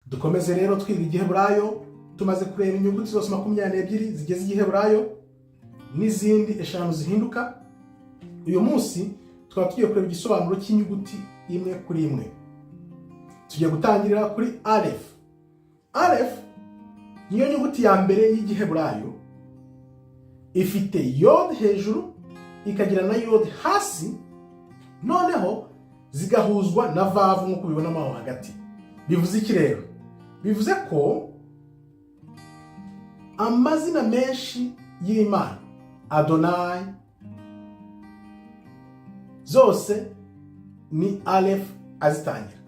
Dukomeze rero twiga igiheburayo, tumaze kureba inyuguti zose 22 zigize igiheburayo n'izindi 5 zihinduka. Uyu munsi twaba tugiye kureba igisobanuro cy'inyuguti imwe kuri imwe. Tugiye gutangirira kuri Alef. Alef niyo nyuguti ya mbere y'igiheburayo, ifite yod hejuru ikagira na yod hasi, noneho zigahuzwa na vavu nk'uko bibona aho hagati. Bivuze iki rero? Bivuze ko amazina menshi y'Imana, Adonai, zose ni Alef azitangira.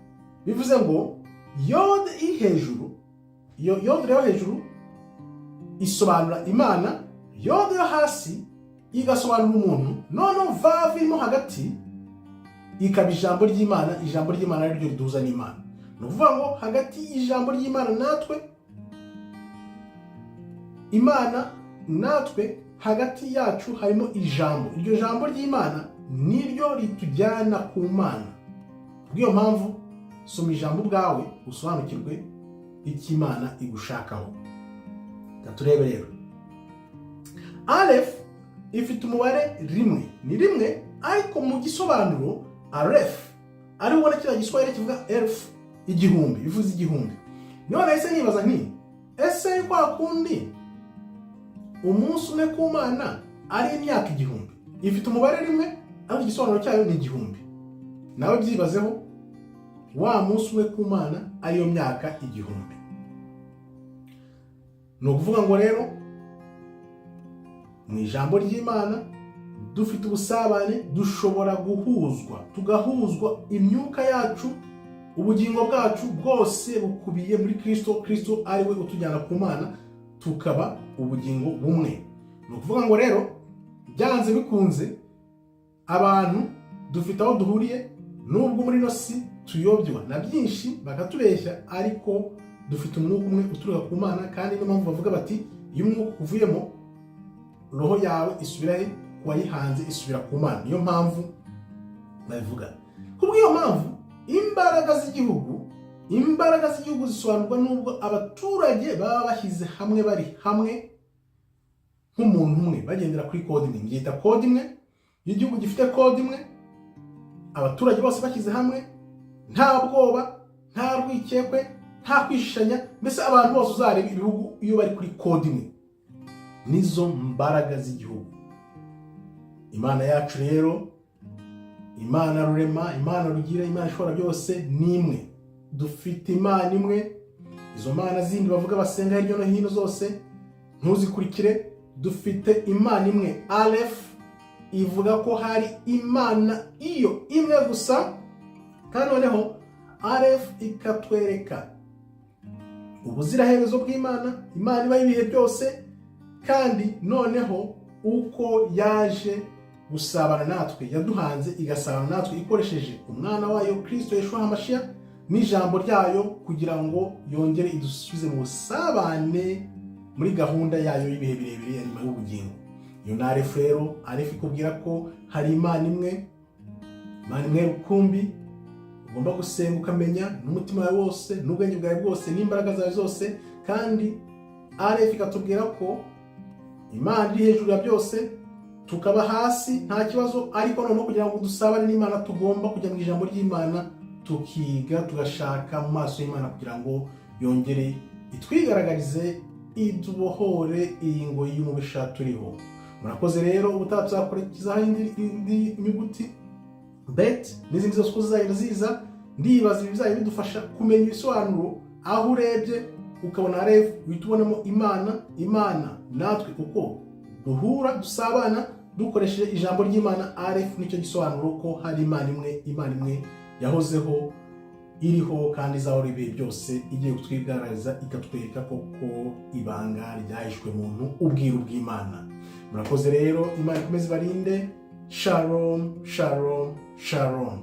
Bivuze ngo yod iri hejuru, yod rero hejuru isobanura Imana, yod yo hasi igasobanura umuntu, noneho vavu irimo hagati ikaba ijambo ry'Imana. Ijambo ry'Imana ari ryo riduhuza n'Imana. Ni ukuvuga ngo hagati y'ijambo ry'Imana natwe, Imana natwe, hagati yacu harimo ijambo. Iryo jambo ry'Imana niryo ritujyana ku Mana. Kubw'iyo mpamvu soma ijambo bwawe usobanukirwe icyo Imana igushakaho. Turebe rero. Alef ifite umubare rimwe. Ni rimwe ariko mu gisobanuro Alef ari ubona kiriya giswahili kivuga elf, igihumbi, bivuze igihumbi. None ese nibaza nti ese kwa kundi umunsi umwe ku Mana ari imyaka igihumbi, ifite umubare rimwe ariko igisobanuro cyayo ni igihumbi. Nawe byibazeho, wa munsi umwe ku Mana ariyo myaka igihumbi. Ni ukuvuga ngo rero mu ijambo ry'Imana dufite ubusabane, dushobora guhuzwa, tugahuzwa imyuka yacu, ubugingo bwacu bwose bukubiye muri Kristo. Kristo ari we utujyana ku Mana, tukaba ubugingo bumwe. Ni ukuvuga ngo rero byanze bikunze abantu dufite aho duhuriye, nubwo muri no si tuyobywa na byinshi bakatubeshya, ariko dufite umwuka umwe uturuka ku Mana. Kandi niyo mpamvu bavuga bati iyo umwuka uvuyemo, roho yawe isubira he? Wayihanze isubira ku Mana. Niyo mpamvu babivuga. Kubw'iyo mpamvu imbaraga z'igihugu zisobanurwa nubwo abaturage baba bashyize hamwe, bari hamwe nk'umuntu umwe, bagendera kuri kode imwe. Ngita kode imwe. Iyo igihugu gifite kode imwe, abaturage bose bashyize hamwe, nta bwoba, nta rwikekwe, nta kwishishanya, mbese abantu bose uzareba ibihugu iyo bari kuri kode imwe, nizo mbaraga z'igihugu. Imana yacu rero, Imana rurema, Imana rugira, Imana ishobora byose ni imwe. Dufite Imana imwe. Izo mana zindi bavuga basenga hirya no hino zose ntuzikurikire. Dufite Imana imwe. Alef ivuga ko hari Imana iyo imwe gusa, kandi noneho Alef ikatwereka ubuziraherezo bw'Imana, Imana iba ibihe byose, kandi noneho uko yaje gusabana natwe, yaduhanze igasabana natwe ikoresheje umwana wayo Kristo Yeshua HaMashiach n'ijambo ryayo, kugira ngo yongere idusubize mu busabane muri gahunda yayo y'ibihe birebire ya nyuma y'ubugingo. Iyo ni Alef rero. Alef ikubwira ko hari Imana imwe, Imana imwe rukumbi, ugomba gusenga ukamenya n'umutima wawe wose, n'ubwenge bwawe bwose, n'imbaraga zawe zose. Kandi Alef ikatubwira ko Imana iri hejuru ya byose, tukaba hasi nta kibazo, ariko noneho kugira ngo dusabane n'Imana tugomba kujya mu ijambo ry'Imana, tukiga, tugashaka mu maso y'Imana kugira ngo yongere itwigaragarize, idubohore iyi ngoyi y'umubisha turiho. Murakoze rero. Ubutaha tuzakurikizaho indi nyuguti bet n'izindi zose uko zizagenda ziza. Ndibaza bizajya bidufasha kumenya ibisobanuro. Aho urebye ukabona Alef, uhita ubonamo Imana natwe uko duhura, dusabana dukoresheje ijambo ry'Imana. Alef nicyo gisobanuro ko hari Imana imwe yahozeho, iriho, kandi izahora ibihe byose, igiye kutwigaragariza, ikatwereka koko ibanga ryahishwe muntu, ubwiru bw'Imana. Murakoze rero. Imana ikomeze ibarinde. Shalom, shalom, shalom.